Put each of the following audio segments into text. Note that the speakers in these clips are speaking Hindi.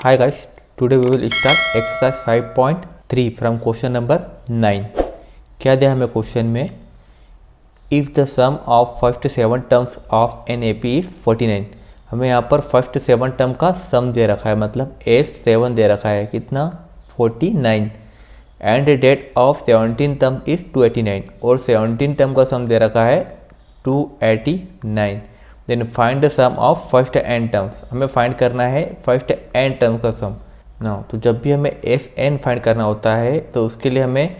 Hi guys, today we will start exercise 5.3 from question number 9. क्या दिया हमें क्वेश्चन में? If the sum of first 7 terms of an AP is 49. हमें यहाँ पर फर्स्ट 7 टर्म का सम दे रखा है, मतलब S7 दे रखा है, कितना 49, and date of 17 term is 289 और 17 टर्म का सम दे रखा है 289. Then find the sum of first n terms. हमें फाइंड करना है फर्स्ट एन टर्म का सम ना. तो जब भी हमें एस एन फाइंड करना होता है तो उसके लिए हमें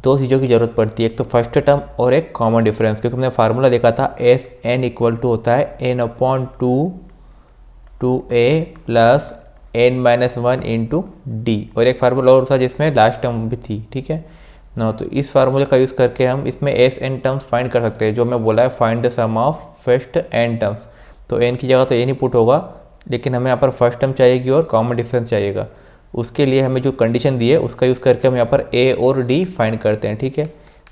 दो चीज़ों की ज़रूरत पड़ती है, एक तो फर्स्ट टर्म और एक कॉमन डिफरेंस. क्योंकि हमने फार्मूला देखा था एस एन इक्वल टू होता है N upon two A plus N minus one into D, और एक फार्मूला और था जिसमें लास्ट टर्म भी थी. ठीक है ना. तो इस फार्मूले का यूज़ करके हम इसमें एस एन टर्म्स फाइंड कर सकते हैं. जो मैं बोला है find the sum of first n terms, तो एन की जगह तो एन ही पुट होगा, लेकिन हमें यहाँ पर फर्स्ट टर्म चाहिएगी और कॉमन डिफरेंस चाहिएगा. उसके लिए हमें जो कंडीशन दी है उसका यूज़ करके हम यहाँ पर ए और डी फाइंड करते हैं. ठीक है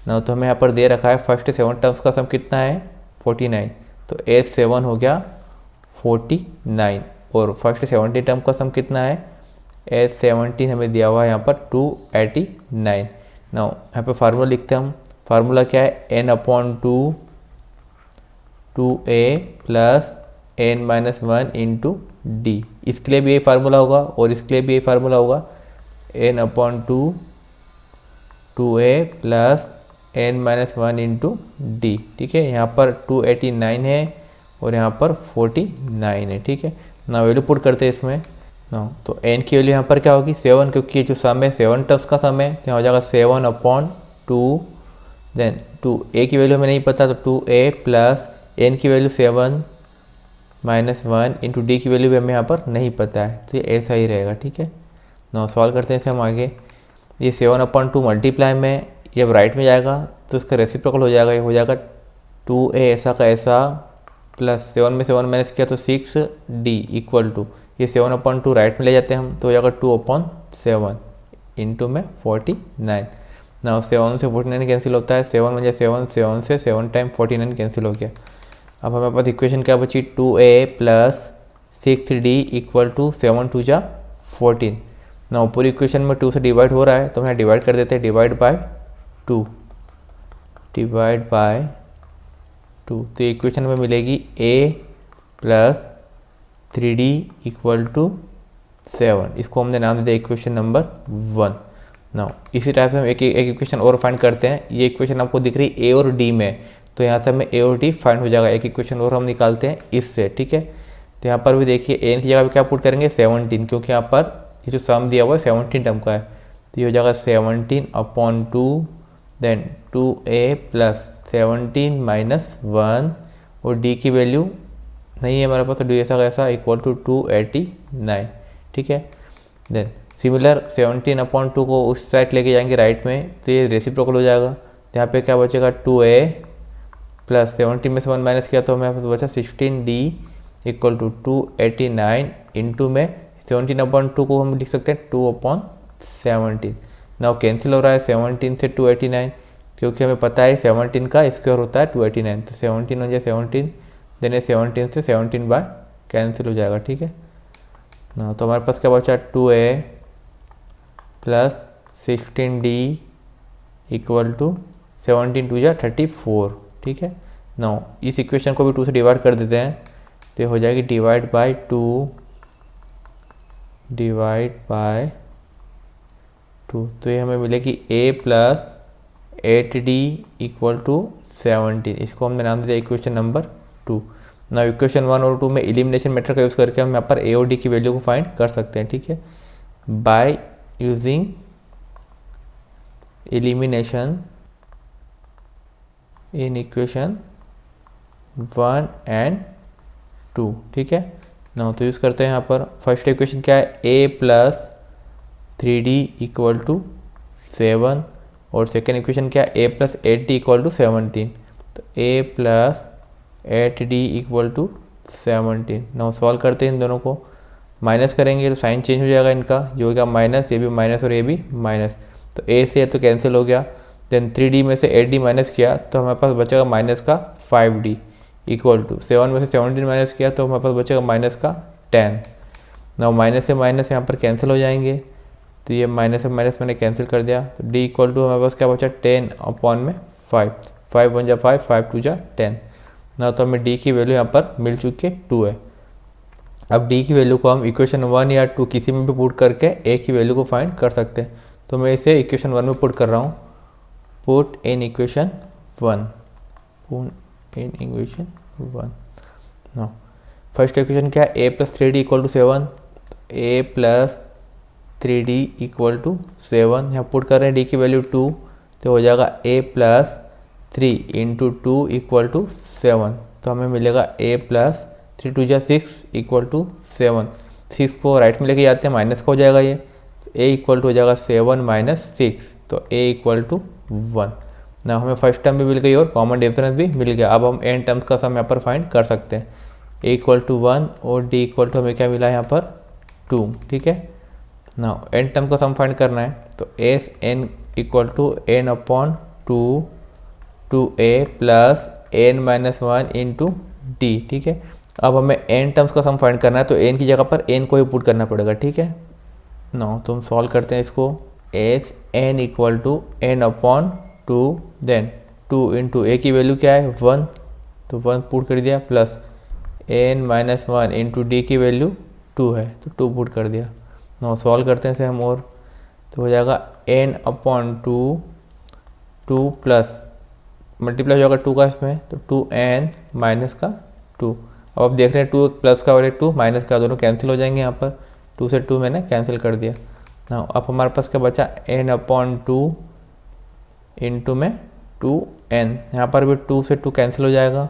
ना. तो हमें यहाँ पर दे रखा है फर्स्ट 7 टर्म्स का सम कितना है 49, तो एस 7 हो गया 49, और फर्स्ट 17 टर्म का सम कितना है एस 17 हमें दिया हुआ है यहाँ पर 289. ना यहाँ पे फार्मूला लिखते हैं हम. फार्मूला क्या है N upon two A plus N minus one into D. इसके लिए भी यही फार्मूला होगा और इसके लिए भी यही फार्मूला होगा. N upon two A plus N minus one into D. ठीक है, यहाँ पर 289 है और यहाँ पर 49 है. ठीक है ना. वैल्यू पुट करते हैं इसमें ना. तो एन की वैल्यू यहाँ पर क्या होगी 7, क्योंकि जो सम है 7 टर्म्स का सम है, तो यहाँ हो जाएगा 7 अपॉन 2. देन 2 ए की वैल्यू हमें नहीं पता, तो 2a प्लस एन की वैल्यू 7 माइनस 1 इंटू डी की वैल्यू भी हमें यहाँ पर नहीं पता है, तो ये ऐसा ही रहेगा. ठीक है ना. सॉल्व करते हैं इसे हम आगे. ये 7 अपॉन 2 मल्टीप्लाई में ये अब राइट में जाएगा तो इसका रेसिप्रोकल हो जाएगा. ये हो जाएगा 2a ऐसा का ऐसा प्लस 7 में 7 माइनस किया तो 6d इक्वल टू ये 7 अपॉन 2 राइट में ले जाते हैं हम, तो हो जाएगा 2 अपॉन 7 इंटू में 49. ना 7 से 49 कैंसिल होता है, 7 में 7, 7 से 7 टाइम 49 कैंसिल हो गया. अब हमारे पास इक्वेशन क्या बची 2a plus 6d equal to 7 2 जा 14. ना ऊपर इक्वेशन में 2 से डिवाइड हो रहा है तो हम डिवाइड कर देते हैं. Divide by 2, divide by 2. तो इक्वेशन में मिलेगी a plus 3d equal to 7. इसको हमने नाम दे दिया इक्वेशन नंबर 1. ना इसी टाइप से हम एक इक्वेशन और फाइंड करते हैं. ये इक्वेशन आपको दिख रही है ए और डी में, तो यहाँ से हमें ए और डी फाइंड हो जाएगा. एक इक्वेशन और हम निकालते हैं इससे. ठीक है, तो यहाँ पर भी देखिए एन की जगह भी क्या पुट करेंगे 17, क्योंकि यहाँ पर ये जो सम दिया हुआ है 17 टर्म का है, तो ये हो जाएगा 17 upon 2, then 2a plus 17 minus 1, और डी की वैल्यू नहीं है हमारे पास, तो डी ऐसा कैसा इक्वल टू 289. ठीक है, देन सिमिलर 17 अपॉन 2 को उस साइड लेके जाएंगे राइट में, तो ये रेसिप्रोकल हो जाएगा. तो यहाँ पे क्या बचेगा 2a प्लस 17 में से 1 माइनस किया तो हमें यहाँ पर बचा 16d इक्वल टू 289 इंटू में 17 अपॉन 2 को हम लिख सकते हैं 2 अपॉन 17. नाउ कैंसिल हो रहा है 17 से 289, क्योंकि हमें पता है 17 का स्क्वायर होता है 289. तो 17 हो जाए 17, देन 17 से 17 बाय कैंसिल हो जाएगा. ठीक है ना. तो हमारे पास क्या बचा 2a plus 16d equal to 17 2 जा 34. ठीक है ना. इस इक्वेशन को भी 2 से डिवाइड कर देते हैं, तो हो जाएगी डिवाइड बाय 2, डिवाइड बाय 2. तो ये हमें मिलेगी a plus 8d equal to 17. इसको हमने नाम दिया इक्वेशन नंबर 2. ना इक्वेशन 1 और 2 में एलिमिनेशन मेथड का यूज़ करके हम यहाँ पर a और d की वैल्यू को फाइंड कर सकते हैं. ठीक है, by using elimination in equation 1 and 2. ठीक है ना. तो यूज़ करते हैं यहाँ पर. फर्स्ट इक्वेशन क्या है a plus 3d equal to 7, और सेकेंड इक्वेशन क्या है a plus 8d equal to 17. तो a plus 8d equal to 17. ना सॉल्व करते हैं इन दोनों को. माइनस करेंगे तो साइन चेंज हो जाएगा इनका, जो होगा माइनस, ये भी माइनस और ये भी माइनस. तो a से तो कैंसिल हो गया. देन 3d में से 8d माइनस किया तो हमारे पास बचेगा माइनस का 5d इक्वल टू 7 में से 17 माइनस किया तो हमारे पास बचेगा माइनस का 10. ना माइनस से माइनस यहाँ पर कैंसिल हो जाएंगे, तो ये माइनस से माइनस मैंने कैंसिल कर दिया। तो डी इक्वल टू हमारे पास क्या बचा 10 अपॉन में 5, 5 1 जा 5, 5 2 जा 10 ना। तो हमें डी की वैल्यू यहाँ पर मिल चुकी है 2 है। अब डी की वैल्यू को हम इक्वेशन 1 या 2 किसी में भी पुट करके ए की वैल्यू को फाइंड कर सकते हैं। तो मैं इसे इक्वेशन 1 में पुट कर रहा हूँ। Put in equation 1, put in equation 1 no. First equation क्या है, A plus 3d equal to 7, A plus 3d equal to 7, यहाँ पुट कर रहे हैं डी की वैल्यू 2, तो हो जाएगा a plus 3 into 2 equal to 7। तो हमें मिलेगा a प्लस 3 2 जा 6 इक्वल टू 7। 6 को राइट में लेके जाते हैं, माइनस का हो जाएगा ये, तो a इक्वल टू हो जाएगा 7 माइनस 6, तो a इक्वल टू 1 ना। हमें फर्स्ट टर्म भी मिल गई और कॉमन डिफरेंस भी मिल गया। अब हम एन टर्म्स का सम यहाँ पर फाइंड कर सकते हैं। a इक्वल टू 1 और d इक्वल टू हमें क्या मिला यहाँ पर 2, ठीक है ना। एन टर्म का सम फाइंड करना है, तो S n equal to N upon 2a plus N minus 1 into D, ठीक है। अब हमें एन टर्म्स का सम फाइंड करना है, तो एन की जगह पर एन को ही पुट करना पड़ेगा, ठीक है ना। तो हम सॉल्व करते हैं इसको। H N equal to N upon 2, then 2 into A की वैल्यू क्या है 1, तो 1 पुट कर दिया, plus N minus 1 into d की वैल्यू 2 है, तो 2 पुट कर दिया ना। सॉल्व करते हैं इसे हम और, तो हो जाएगा एन अपॉन 2 प्लस मल्टीप्लाई हो जाएगा 2 का इसमें, तो 2n माइनस का 2। अब आप देख रहे हैं 2 प्लस का और 2 माइनस का दोनों कैंसिल हो जाएंगे यहाँ पर, 2 से 2 मैंने कैंसिल कर दिया ना। अब हमारे पास क्या बचा n अपॉन 2 इंटू में 2n, यहाँ पर भी 2 से 2 कैंसिल हो जाएगा,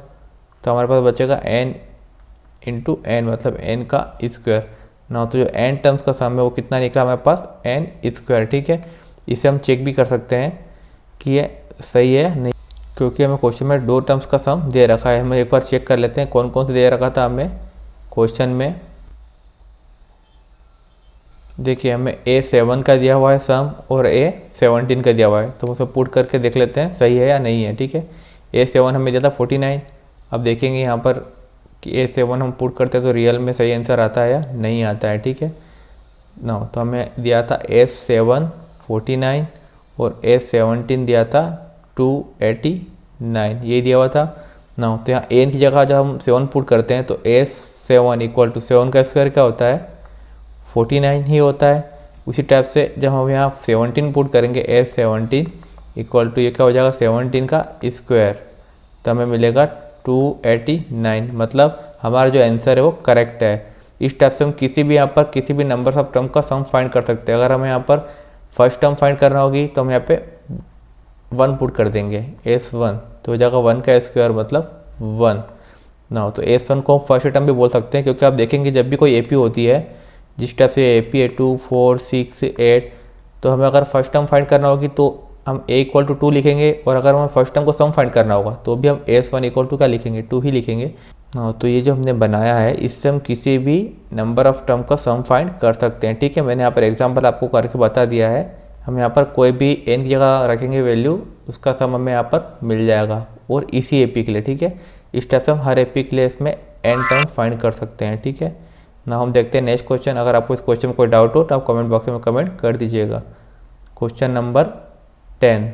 तो हमारे पास बचेगा n इंटू n मतलब n का स्क्वायर ना। तो जो n टर्म्स का सम है वो कितना निकला हमारे पास n स्क्वायर, ठीक है। इसे हम चेक भी कर सकते हैं कि ये सही है नहीं, क्योंकि हमें क्वेश्चन में 2 टर्म्स का सम दे रखा है। हम एक बार चेक कर लेते हैं कौन कौन से दे रखा था हमें क्वेश्चन में। देखिए हमें a7 का दिया हुआ है सम और a17 का दिया हुआ है, तो उसे पुट करके देख लेते हैं सही है या नहीं है, ठीक है। a7 हमें दिया था 49, अब देखेंगे यहाँ पर कि a7 हम पुट करते हैं तो रियल में सही आंसर आता है या नहीं आता है, ठीक है ना। तो हमें दिया था a7 49 और a17 दिया था 289, यही दिया हुआ था ना। तो यहाँ एन की जगह जब हम 7 पुट करते हैं तो a7 इक्वल टू 7 का स्क्वायर क्या होता है 49 ही होता है। उसी टाइप से जब हम यहाँ 17 पुट करेंगे a17 इक्वल टू ये क्या हो जाएगा 17 का स्क्वायर, तो हमें मिलेगा 289, मतलब हमारा जो आंसर है वो करेक्ट है। इस टाइप से हम किसी भी यहाँ पर किसी भी नंबर ऑफ टर्म का सम फाइंड कर सकते हैं। अगर हमें यहाँ पर फर्स्ट टर्म फाइंड करना होगी तो हम यहाँ पे 1 पुट कर देंगे s1, तो हो जाएगा 1 का स्क्वायर मतलब 1 ना। तो s1 को हम फर्स्ट टर्म भी बोल सकते हैं, क्योंकि आप देखेंगे जब भी कोई AP होती है, जिस टाइप से AP है 2 4 6 8, तो हमें अगर फर्स्ट टर्म फाइंड करना होगी तो हम a इक्वल टू 2 लिखेंगे, और अगर हमें फर्स्ट टर्म को सम फाइंड करना होगा तो भी हम s1 इक्वल टू क्या लिखेंगे 2 ही लिखेंगे। तो ये जो हमने बनाया है इससे हम किसी भी नंबर ऑफ टर्म का सम फाइंड कर सकते हैं, ठीक है। मैंने यहाँ पर एग्जाम्पल आपको करके बता दिया है। हम यहाँ पर कोई भी n की जगह रखेंगे वैल्यू, उसका सम हमें यहाँ पर मिल जाएगा, और इसी AP के लिए, ठीक है। इस टाइप से हम हर AP के लिए इसमें n टर्म फाइंड कर सकते हैं, ठीक है ना। हम देखते हैं नेक्स्ट क्वेश्चन। अगर आपको इस क्वेश्चन में कोई डाउट हो तो आप कमेंट बॉक्स में कमेंट कर दीजिएगा। क्वेश्चन नंबर 10,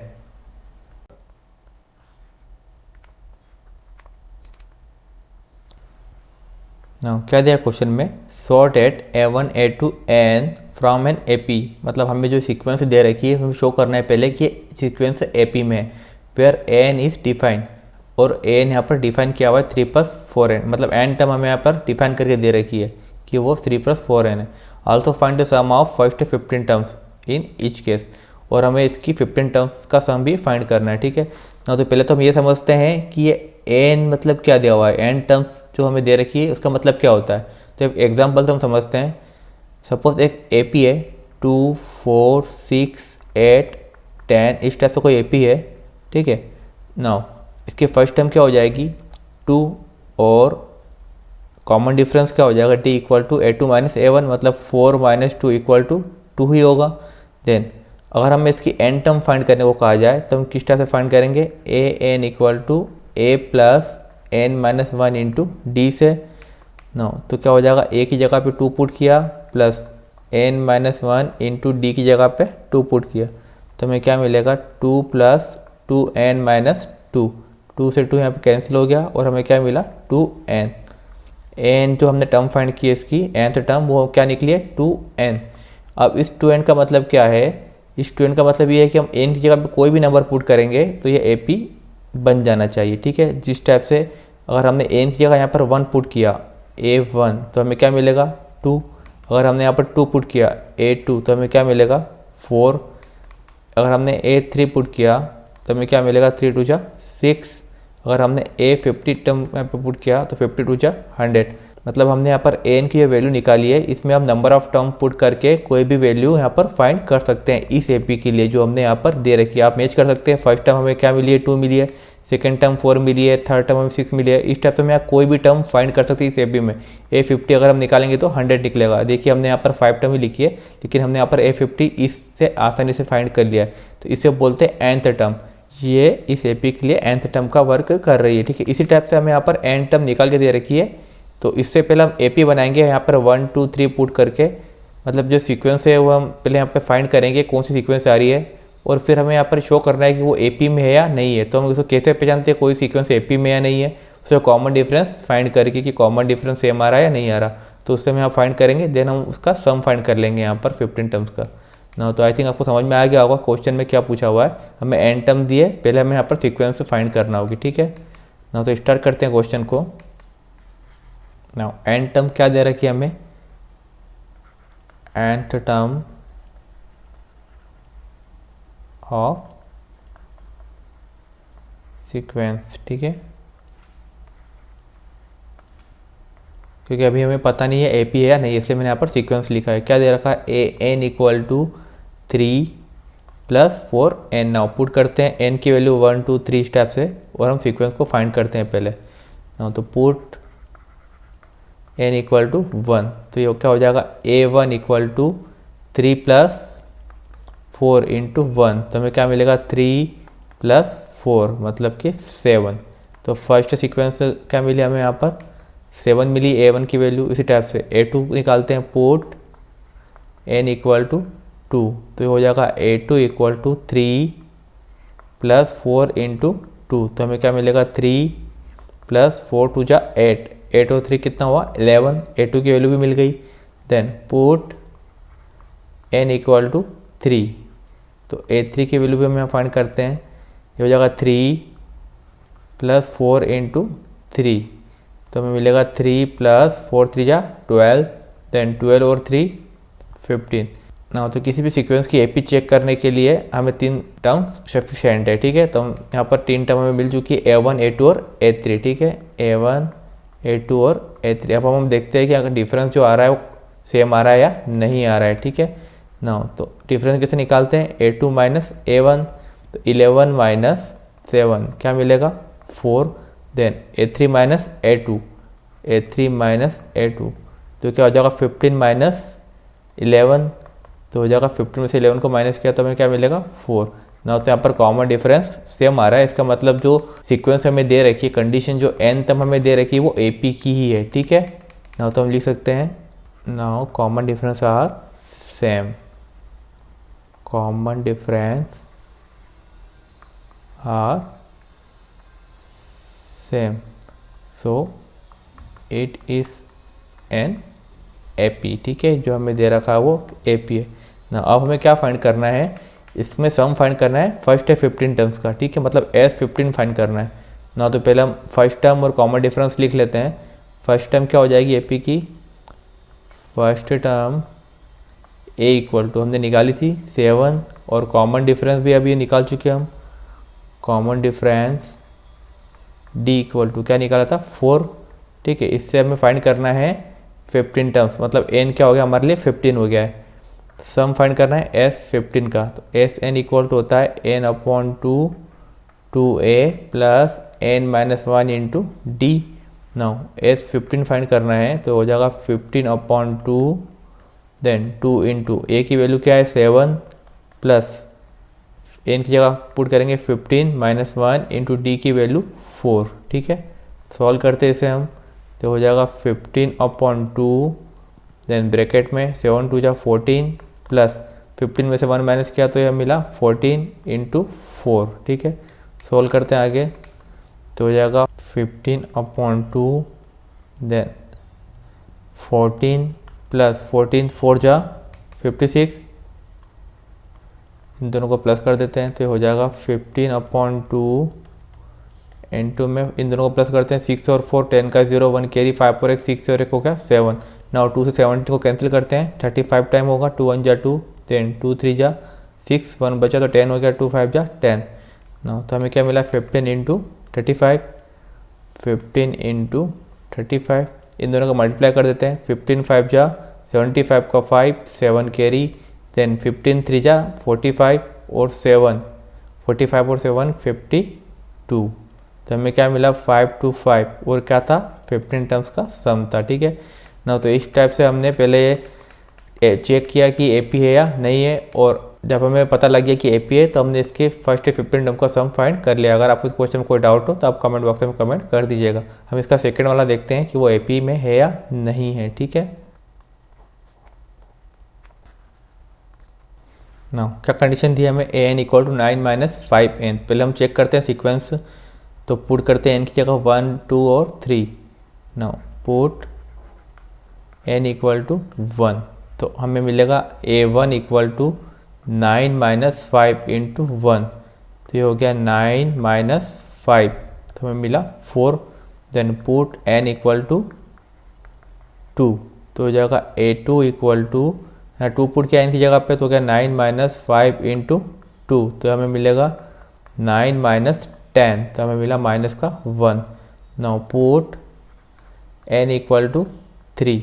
क्या दिया क्वेश्चन में, sort at a1 a2 n from an AP, मतलब हमें जो सीक्वेंस दे रखी है हमें शो करना है पहले कि सीक्वेंस AP में है, वेयर n इज डिफाइंड, और n यहाँ पर डिफाइन किया हुआ है 3 + 4n, मतलब n टर्म हमें यहाँ पर डिफाइन करके दे रखी है कि वो 3 + 4n है। Also find the sum of first 15 terms in each case, और हमें इसकी 15 टर्म्स का सम भी फाइंड करना है, ठीक है ना। तो पहले तो हम ये समझते हैं कि ये n मतलब क्या दिया हुआ है, n टर्म्स जो हमें दे रखी है उसका मतलब क्या होता है। तो एक एग्जाम्पल तो हम समझते हैं। सपोज एक AP है 2 4 6 8 10, इस टाइप से कोई AP है, ठीक है नाउ। इसकी फर्स्ट टर्म क्या हो जाएगी 2, और कॉमन डिफरेंस क्या हो जाएगा d equal to a2 minus a1, मतलब 4 माइनस 2 इक्वल टू 2 ही होगा। देन अगर हमें इसकी n टर्म फाइंड करने को कहा जाए तो हम किस टाइप से फाइंड करेंगे, an equal to a plus n minus 1 into d से, नो तो क्या हो जाएगा, ए की जगह पे 2 पुट किया प्लस n-1 इंटू डी की जगह पे 2 पुट किया, तो हमें क्या मिलेगा 2 प्लस 2n-2, 2 से 2 यहाँ पे कैंसिल हो गया और हमें क्या मिला 2n। n जो हमने टर्म फाइंड की है इसकी nth टर्म, वो क्या निकली है 2n। अब इस 2n का मतलब क्या है, इस 2n का मतलब ये है कि हम n की जगह पे कोई भी नंबर पुट करेंगे तो ये AP बन जाना चाहिए, ठीक है। जिस टाइप से अगर हमने n की जगह यहाँ पर 1 पुट किया A1 तो हमें क्या मिलेगा 2, अगर हमने यहाँ पर 2 पुट किया A2 तो हमें क्या मिलेगा 4, अगर हमने A3 पुट किया तो हमें क्या मिलेगा 3 2 जा 6, अगर हमने A50 टर्म यहाँ पे पुट किया तो 50 2 जा 100। मतलब हमने यहाँ पर n की वैल्यू निकाली है, इसमें हम नंबर ऑफ टर्म पुट करके कोई भी वैल्यू यहाँ पर फाइंड कर सकते हैं इस AP के लिए जो हमने यहाँ पर दे रखी है। आप मैच कर सकते हैं, फर्स्ट टर्म हमें क्या मिली है 2 मिली है, सेकंड टर्म 4 मिली है, थर्ड टर्म हमें 6 मिली है। इस टाइप से हम यहाँ कोई भी टर्म फाइंड कर सकते हैं इस AP में। A50 अगर हम निकालेंगे तो 100 निकलेगा। देखिए हमने यहाँ पर 5 टर्म ही लिखी है, लेकिन हमने यहाँ पर A50 इससे आसानी से फाइंड कर लिया है, तो इसे बोलते हैं nth टर्म। ये इस AP के लिए nth टर्म का वर्क कर रही है, ठीक है। इसी टाइप से हमें यहाँ पर n टर्म निकाल के दे रखी है, तो इससे पहले हम AP बनाएंगे यहाँ पर 1 2 3 पुट करके, मतलब जो सीक्वेंस है वो हम पहले यहाँ पे फाइंड करेंगे कौन सी सीक्वेंस आ रही है, और फिर हमें यहाँ पर शो करना है कि वो AP में है या नहीं है। तो हम उसको कैसे पहचानते हैं कोई सीक्वेंस AP में या नहीं है, उसका कॉमन डिफरेंस फाइंड करके कि कॉमन डिफरेंस सेम आ रहा है या नहीं आ रहा, तो उससे हम यहाँ फाइंड करेंगे, देन हम उसका सम फाइंड कर लेंगे यहाँ पर 15 टर्म्स का ना। तो आई थिंक आपको समझ में आ गया होगा क्वेश्चन में क्या पूछा हुआ है। हमें n टर्म दिए, पहले हमें यहाँ पर सीक्वेंस फाइंड करना होगी, ठीक है ना। तो स्टार्ट करते हैं क्वेश्चन को ना। n टर्म क्या दे रखी है हमें, nth टर्म ऑफ सीक्वेंस, ठीक है, क्योंकि अभी हमें पता नहीं है AP है या नहीं, इसलिए मैंने यहाँ पर सीक्वेंस लिखा है। क्या दे रखा है an equal to 3 plus 4n। Now put करते हैं n की वैल्यू 1 2 3 स्टेप से, और हम सीक्वेंस को फाइंड करते हैं पहले। नाउ तो पुट n इक्वल टू 1, तो ये क्या हो जाएगा A1 equal to 3 plus 4 into 1, तो हमें क्या मिलेगा 3 प्लस 4 मतलब कि 7। तो फर्स्ट सीक्वेंस क्या मिली हमें यहाँ पर 7 मिली A1 की वैल्यू। इसी टाइप से A2 निकालते हैं, पुट n इक्वल टू 2, तो ये हो जाएगा A2 equal to 3 plus 4 into 2, तो हमें क्या मिलेगा 3 प्लस 4 2 जा 8, 8 और 3 कितना हुआ 11, A2 की वैल्यू भी मिल गई। Then put n equal to 3, तो A3 की वैल्यू भी हम यहाँ फाइंड करते हैं, ये हो जाएगा 3 प्लस 4 इंटू 3, तो हमें मिलेगा 3 प्लस 4 3 जा 12, देन 12 और 3 15 ना। तो किसी भी सीक्वेंस की AP चेक करने के लिए हमें 3 टर्म्स सफिशिएंट है, ठीक है। तो हम यहाँ पर 3 टर्म हमें मिल चुकी है A1 A2 और A3, ठीक है, A1 A2 और A3। अब हम देखते हैं कि अगर डिफरेंस जो आ रहा है वो सेम आ रहा है या नहीं आ रहा है, ठीक है ना। तो डिफरेंस कैसे निकालते हैं, A2 माइनस A1, तो 11 माइनस 7 क्या मिलेगा 4, then A3 minus A2, A3 minus A2, तो क्या हो जाएगा 15 माइनस 11, तो हो जाएगा 15 में से 11 को माइनस किया तो हमें क्या मिलेगा 4 ना। तो यहाँ पर कॉमन डिफरेंस सेम आ रहा है, इसका मतलब जो सीक्वेंस हमें दे रखी है, कंडीशन जो n तक हमें दे रखी है वो AP की ही है, ठीक है ना। तो हम लिख सकते हैं now common difference are same, common difference are same, so it is an AP, ठीक है। जो हमें दे रखा है वो AP है ना। अब हमें क्या फाइंड करना है, इसमें सम फाइंड करना है, फर्स्ट है 15 टर्म्स का, ठीक है, मतलब S15 फाइंड करना है ना। तो पहले हम फर्स्ट टर्म और कॉमन डिफरेंस लिख लेते हैं। फर्स्ट टर्म क्या हो जाएगी AP की, first term A equal to हमने निकाली थी 7, और कॉमन डिफरेंस भी अभी निकाल चुके हम, common difference D equal to क्या निकाला था 4, ठीक है। इससे हमें फाइंड करना है 15 टर्म्स, मतलब n क्या हो गया हमारे लिए 15 हो गया है। सम फाइंड करना है S15 का, तो Sn इक्वल टू होता है n upon 2 2a plus n minus 1 into D. Now S15 find करना है, तो हो जाएगा 15 अपॉन 2, देन 2 इंटू a की वैल्यू क्या है 7, प्लस n की जगह पुट करेंगे 15 माइनस 1 इंटू डी की वैल्यू 4, ठीक है। सॉल्व करते हैं इसे हम, तो हो जाएगा 15/2, देन ब्रैकेट में 7 2 जा 14 प्लस 15 में से 1 माइनस किया तो यह मिला 14 × 4। ठीक है, सोल्व करते हैं आगे, तो हो जाएगा 15/2, देन 14 प्लस 14 4 जा 56, इन दोनों को प्लस कर देते हैं तो हो जाएगा 15/2 इंटू में इन दोनों को प्लस करते हैं 6 और 4, 10 का 0 1 कैरी 5 और 1 6 और 1 हो गया 7। नाउ 2 से 17 को कैंसिल करते हैं, 35 टाइम होगा, 2 1 जा 2, देन 2 3 जा 6, 1 बचा तो 10 हो गया, 2 5 जा 10। नाउ तो हमें क्या मिला 15 × 35, 15 × 35, इन दोनों को मल्टीप्लाई कर देते हैं, 15 5 जा 75 का 5, 7 कैरी, देन 15 3 जा 45 और 7, 45 और 7 52। तो हमें क्या मिला 5 2 5 और क्या था 15 टर्म्स का सम था। ठीक है ना, तो इस टाइप से हमने पहले ये चेक किया कि एपी है या नहीं है, और जब हमें पता लग गया कि एपी है तो हमने इसके फर्स्ट 15 टर्म का सम फाइंड कर लिया। अगर आपको इस क्वेश्चन में कोई डाउट हो तो आप कमेंट बॉक्स में कमेंट कर दीजिएगा। हम इसका सेकेंड वाला देखते हैं कि वो एपी में है या नहीं है। ठीक है ना, क्या कंडीशन दी हमें an = 9 - 5n। पहले हम चेक करते हैं सीक्वेंस, तो पुट करते हैं n की जगह 1 2 और 3। नाउ पुट n = 1, तो हमें मिलेगा a1 = 9 - 5 × 1, तो ये हो गया 9 - 5, तो हमें मिला 4। देन पुट n = 2, तो हो जाएगा a2 = 2 पुट किया n की जगह पे तो हो गया 9 - 5 × 2, तो हमें मिलेगा 9 - 10, तो हमें मिला माइनस का 1। नाउ पुट n = 3,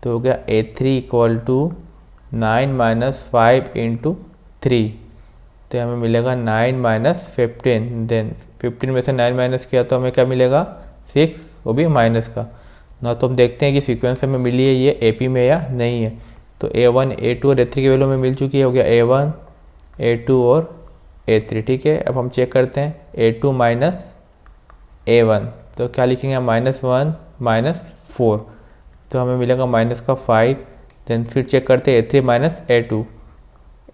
तो हो गया a3 = 9 - 5 × 3, तो हमें मिलेगा 9 - 15। देन 15 में से 9 माइनस किया तो हमें क्या मिलेगा 6, वो भी माइनस का ना। तो हम देखते हैं कि सीक्वेंस हमें मिली है ये एपी में या नहीं है। तो a1 a2 और a3 की वैल्यू में मिल चुकी है, हो गया a1 a2 और a3। ठीक है, अब हम चेक करते हैं a2 - a1, तो क्या लिखेंगे -1 - 4, तो हमें मिलेगा माइनस का 5। देन फिर चेक करते हैं a3 - a2,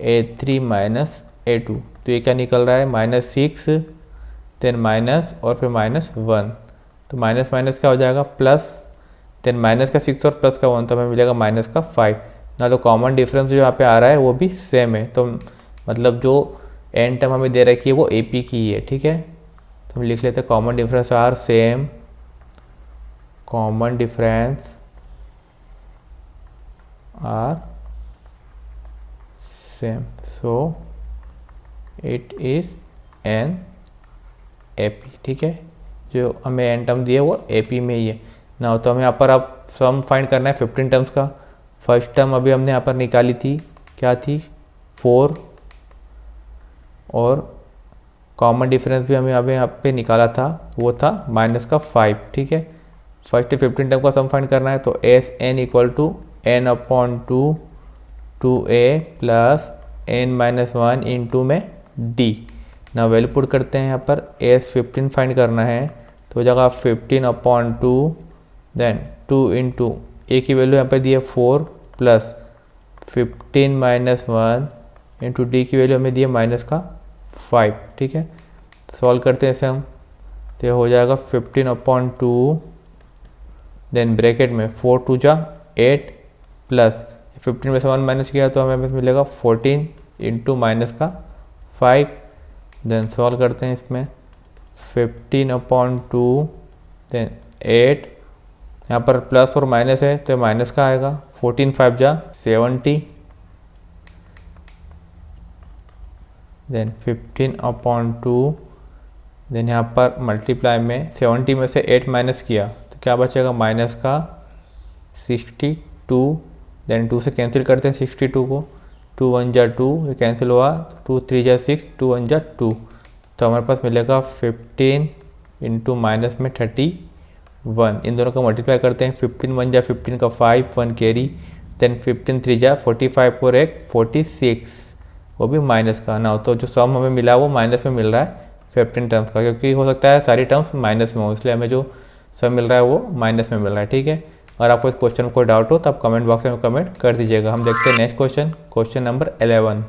a3 - a2, तो ये क्या निकल रहा है -6, देन माइनस और फिर -1, तो माइनस माइनस क्या हो जाएगा प्लस, देन माइनस का 6 और प्लस का 1, तो हमें मिलेगा माइनस का 5 ना। तो कॉमन डिफरेंस जो यहाँ पे आ रहा है वो भी सेम है, तो मतलब जो एन टर्म हमें दे रखी है वो एपी की है। ठीक है, तो हम लिख लेते हैं common difference are same, common difference are same, so it is an AP. ठीक है, जो हमें एन टर्म दिए वो एपी में ही है ना। तो हमें यहाँ पर अब सम फाइंड करना है 15 टर्म्स का। फर्स्ट टर्म अभी हमने यहाँ पर निकाली थी, क्या थी 4, और कॉमन डिफरेंस भी हमें अभी यहाँ पे निकाला था, वो था माइनस का 5। ठीक है, फर्स्ट 15 टर्म का सम फाइंड करना है, तो S n = n/2 2a plus n - 1 × में d। ना वैल्यू पुट करते हैं यहाँ पर, एस 15 फाइंड करना है, तो हो जाएगा 15/2, देन 2 × a की वैल्यू यहाँ पर दी है 4 प्लस 15 - 1 × d की वैल्यू हमें दी है माइनस का 5। ठीक है, सॉल्व करते हैं इसे हम, तो ये हो जाएगा 15/2, देन ब्रैकेट में 4 2 जा 8 प्लस 15 में से 1 माइनस किया तो हमें मिलेगा 14 × माइनस का 5। देन सॉल्व करते हैं इसमें 15/2, देन 8, यहाँ पर प्लस और माइनस है तो माइनस का आएगा, 14 5 जा 70, देन 15/2, देन यहाँ पर मल्टीप्लाई में 70 में से 8 माइनस किया तो क्या बचेगा माइनस का 62, देन 2 से कैंसिल करते हैं 62 को, 2 1 जा 2, ये कैंसिल हुआ, 2 3 जा 6, 2 1 जा 2, तो हमारे पास मिलेगा 15 × माइनस में 31। इन दोनों का मल्टीप्लाई करते हैं, 15 1 जा 15 का 5, 1 कैरी, देन 15 3 जा 45 और 1 46, वो भी माइनस का ना। तो जो सम हमें मिला वो माइनस में मिल रहा है 15 टर्म्स का, क्योंकि हो सकता है सारी टर्म्स माइनस में हो, इसलिए हमें जो सम मिल रहा है वो माइनस में मिल रहा है, ठीक है। अगर आपको इस क्वेश्चन में कोई डाउट हो तो आप कमेंट बॉक्स में कमेंट कर दीजिएगा। हम देखते हैं next question, question number 11।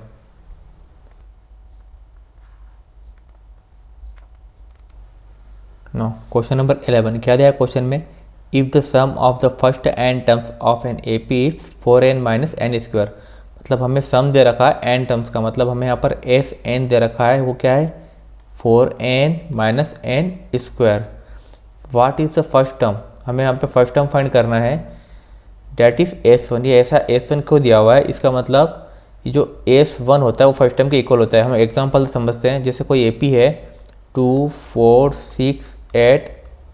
No, question number 11 क्या दिया है क्वेश्चन में, if the sum of the first n terms of an A P is 4n minus n square. मतलब हमें सम दे रखा है एन टर्म्स का, मतलब हमें यहाँ पर एस एन दे रखा है, वो क्या है 4n minus n square. What is the first term, हमें यहाँ पे फर्स्ट टर्म फाइंड करना है, डैट इज़ S1। ये ऐसा S1 क्यों दिया हुआ है, इसका मतलब ये जो S1 होता है वो फर्स्ट टर्म के इक्वल होता है। हम एग्जांपल समझते हैं, जैसे कोई AP है 2 4 6 8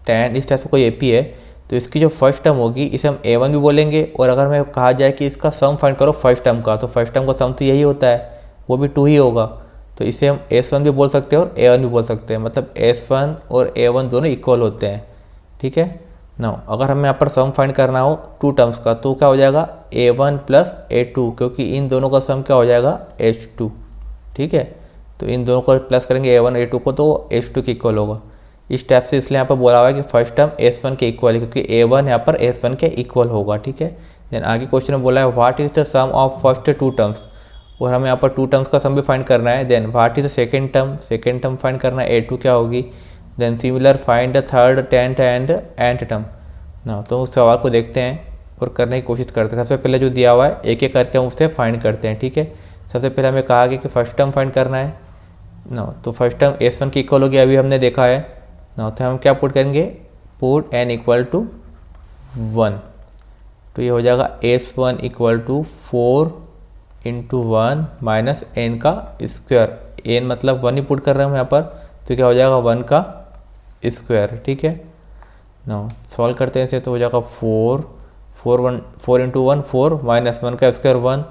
10, इस टाइप से कोई AP है, तो इसकी जो फर्स्ट टर्म होगी इसे हम A1 भी बोलेंगे। और अगर हमें कहा जाए कि इसका सम फाइंड करो फर्स्ट टर्म का, तो फर्स्ट टर्म का सम तो यही होता है, वो भी 2 ही होगा, तो इसे हम S1 भी बोल सकते हैं और A1 भी बोल सकते हैं। मतलब S1 और A1 दोनों इक्वल होते हैं, ठीक है ना। अगर हमें यहाँ पर सम फाइंड करना हो 2 टर्म्स का, तो क्या हो जाएगा A1 प्लस A2, क्योंकि इन दोनों का सम क्या हो जाएगा H2, ठीक है। तो इन दोनों को प्लस करेंगे A1 A2 को, तो H2 के इक्वल होगा। इस टाइप से इसलिए यहाँ पर बोला हुआ है कि फर्स्ट टर्म S1 के इक्वल है, क्योंकि A1 यहाँ पर S1 के इक्वल होगा, ठीक है। देन आगे क्वेश्चन में बोला है what is the sum of first 2 terms, और हमें यहाँ पर 2 टर्म्स का सम भी फाइंड करना है। Then what is the second term, second term find करना है A2 क्या होगी। Then similar find the third 10th and nth term ना। तो उस सवाल को देखते हैं और करने की कोशिश करते हैं। सबसे पहले जो दिया हुआ है एक एक करके हम उससे फाइंड करते हैं, ठीक है। सबसे पहले हमें कहा गया कि फर्स्ट टर्म फाइंड करना है ना, तो फर्स्ट टर्म S1 की इक्वल होगी, अभी हमने देखा है ना। तो हम क्या पुट करेंगे, पुट n इक्वल टू 1, तो ये हो जाएगा S1 equal to 4 into 1 minus n का स्क्वायर। n मतलब 1 ही पुट कर रहे हैं हम यहाँ पर, तो क्या हो जाएगा 1 का स्क्वायर, ठीक है ना। सॉल्व करते हैं इसे, तो हो जाएगा 4 इंटू 1 4 माइनस 1 का स्क्वायर 1,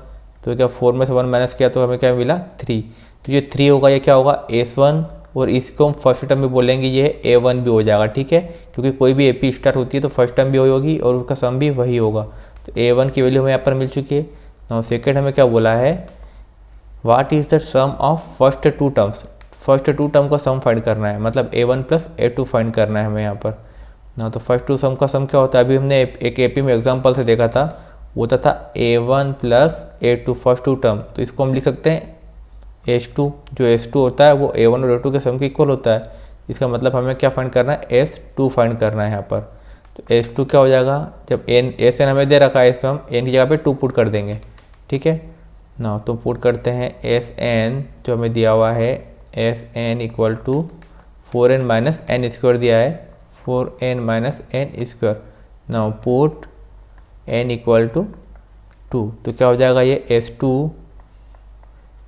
तो क्या 4 में से 1 माइनस किया तो हमें क्या मिला 3। तो ये 3 होगा, ये क्या होगा S1, और इसको हम फर्स्ट टर्म में बोलेंगे ये A1 भी हो जाएगा, ठीक है। क्योंकि कोई भी AP स्टार्ट होती है तो फर्स्ट टर्म भी वही होगी और उसका सम भी वही होगा। तो A1 की वैल्यू हमें यहाँ पर मिल चुकी है ना। सेकेंड हमें क्या बोला है, what is the sum of first 2 terms, first 2 term का सम फाइंड करना है, मतलब A1 प्लस A2 फाइंड करना है हमें यहाँ पर ना। तो फर्स्ट 2 सम का सम क्या होता है, अभी हमने एक AP में एग्जाम्पल से देखा था, वो था A1 plus A2 first 2 term. तो इसको हम लिख सकते हैं H2, जो H2 होता है वो A1 और A2 के सम के इक्वल होता है। इसका मतलब हमें क्या फाइंड करना है, S2 फाइंड करना है यहाँ पर। तो S2 क्या हो जाएगा, जब Sn हमें दे रखा है, इस पर हम n की जगह पे 2 पुट कर देंगे, ठीक है ना। तो पुट करते हैं Sn जो हमें दिया हुआ है, Sn equal to 4n minus n square दिया है, 4n minus n square. Now put n equal to 2, तो क्या हो जाएगा ये S2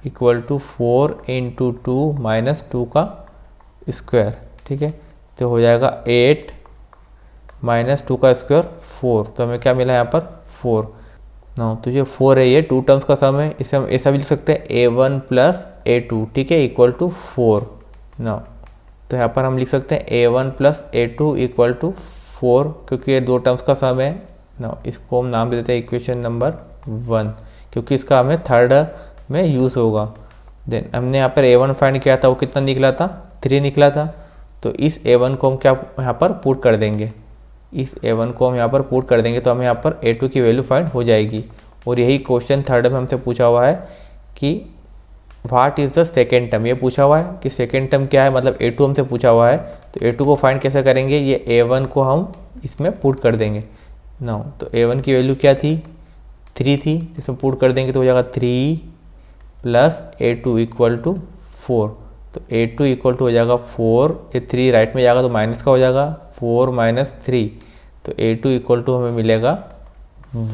equal to 4 into 2 minus 2 का स्क्वायर, ठीक है। तो हो जाएगा 8 माइनस 2 का स्क्वायर 4, तो हमें क्या मिला यहाँ पर 4 ना। तो ये 4 है, ये 2 टर्म्स का सम है, इसे हम ऐसा भी लिख सकते हैं A1 प्लस A2, ठीक है, इक्वल टू 4 ना। तो यहाँ पर हम लिख सकते हैं A1 plus A2 equal to 4, क्योंकि ये 2 टर्म्स का सम है ना। इसको हम नाम दे देते हैं इक्वेशन नंबर 1, क्योंकि इसका हमें थर्ड में यूज़ होगा। देन हमने यहाँ पर A1 फाइंड किया था, वो कितना निकला था 3 निकला था। तो इस A1 को हम क्या यहाँ पर पुट कर देंगे, इस A1 को हम यहाँ पर पुट कर देंगे, तो हमें यहाँ पर A2 की वैल्यू फाइंड हो जाएगी। और यही क्वेश्चन थर्ड में हमसे पूछा हुआ है कि what is the second term, ये पूछा हुआ है कि सेकेंड टर्म क्या है, मतलब A2 हमसे पूछा हुआ है। तो A2 को फाइंड कैसे करेंगे, ये A1 को हम इसमें पुट कर देंगे ना। तो A1 की वैल्यू क्या थी 3 थी, इसमें पुट कर देंगे तो हो जाएगा 3 प्लस A2 इक्वल टू 4। तो A2 इक्वल टू हो जाएगा 4, ये 3 राइट में जाएगा तो माइनस का हो जाएगा 4 माइनस 3, तो A2 इक्वल टू हमें मिलेगा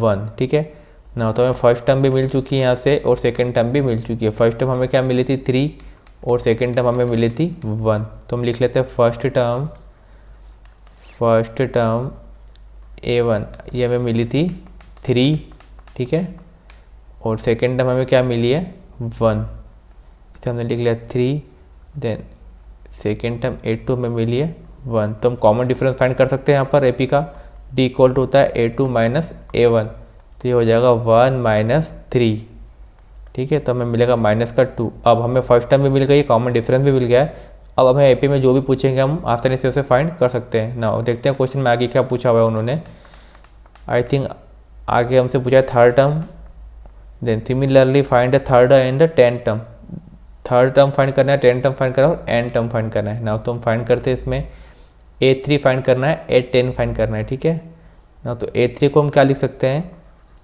1, ठीक है ना। तो हमें फर्स्ट टर्म भी मिल चुकी है यहाँ से और सेकंड टर्म भी मिल चुकी है। फर्स्ट टर्म हमें क्या मिली थी 3 और सेकंड टर्म हमें मिली थी 1। तो हम लिख लेते हैं फर्स्ट टर्म A1 ये हमें मिली थी 3, ठीक है, और सेकेंड टर्म हमें क्या मिली है 1, इसे हमने लिख लिया 3। देन सेकेंड टर्म A2 में मिली है 1, तो हम कॉमन डिफरेंस फाइंड कर सकते हैं यहाँ पर AP का। D इक्वल टू होता है A2 माइनस A1, तो ये हो जाएगा 1 माइनस 3, ठीक है। तो हमें मिलेगा माइनस का 2। अब हमें फर्स्ट टर्म भी मिल गई, कॉमन डिफरेंस भी मिल गया है। अब हमें एपी में जो भी पूछेंगे हम आसानी से उसे फाइंड कर सकते हैं ना। देखते हैं क्वेश्चन में आगे क्या पूछा हुआ है उन्होंने। आई थिंक आगे हमसे पूछा है third term, then similarly find the third and the 10th term. Third term find करना है, 10th टर्म फाइंड करना है और एन टर्म फाइंड करना है ना। तो हम फाइंड करते हैं इसमें A3 फाइंड करना है, A10 फाइंड करना है, ठीक है ना। तो A3 को हम क्या लिख सकते हैं,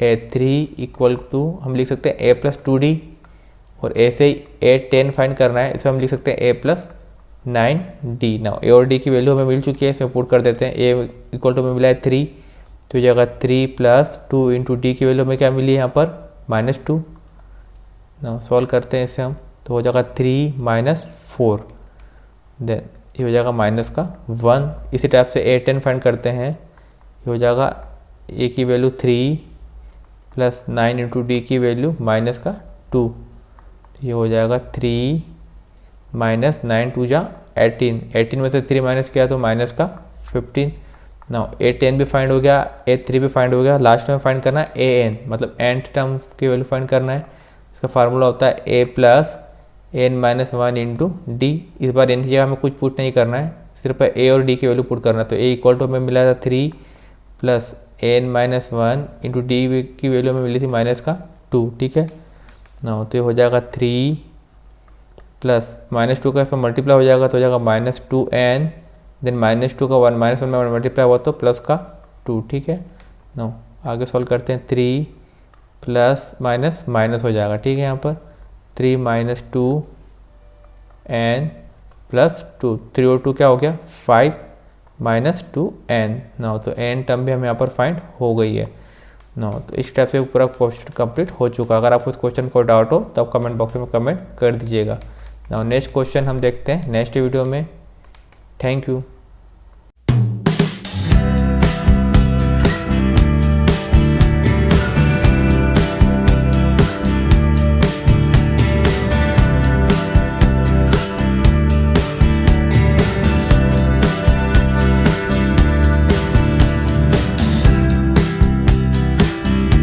A3 इक्वल टू हम लिख सकते हैं A+2D, और A से A10 फाइंड करना है, इसमें हम लिख सकते हैं A+9D ना। A और D की वैल्यू हमें मिल चुकी है, इसमें पुट कर देते हैं। A इक्वल टू हमें मिला है 3, तो ये जगह 3+2 इंटू D की वैल्यू हमें क्या मिली है यहाँ पर -2 ना। सॉल्व करते हैं इसे हम, तो हो जाएगा 3 - 4, देन ये हो जाएगा -1। इसी टाइप से A10 फाइंड करते हैं, ये हो जाएगा A की वैल्यू 3 + 9 इंटू D की वैल्यू -2, ये हो जाएगा 3 - 9 2 जा 18, 18 में से 3 माइनस किया तो -15 ना। A10 भी फाइंड हो गया, A3 भी फाइंड हो गया, लास्ट में फाइंड करना है AN, मतलब nth टर्म की वैल्यू फाइंड करना है। इसका फार्मूला होता है A + n-1 इंटू D। इस बार n की जगह हमें कुछ पुट नहीं करना है, सिर्फ A और D की वैल्यू पुट करना है। तो A इक्वल टू हमें मिला था 3 + n-1 इंटू D की वैल्यू हमें मिली थी -2, ठीक है ना। तो ये हो जाएगा 3 प्लस -2 का इसमें मल्टीप्लाई हो जाएगा तो हो जाएगा -2n, देन -2 का 1 -1 में मल्टीप्लाई हुआ तो प्लस का 2, ठीक है ना। आगे सॉल्व करते हैं, 3 प्लस माइनस माइनस हो जाएगा, ठीक है। यहाँ पर 3 - 2n + 2, 3 और 2 क्या हो गया 5 - 2n ना। तो n टर्म भी हमें यहाँ पर फाइंड हो गई है ना। तो इस टाइप से पूरा क्वेश्चन कंप्लीट हो चुका। अगर आपको इस क्वेश्चन को डाउट हो तो आप कमेंट बॉक्स में कमेंट कर दीजिएगा ना। नेक्स्ट क्वेश्चन हम देखते हैं नेक्स्ट वीडियो में। Thank you.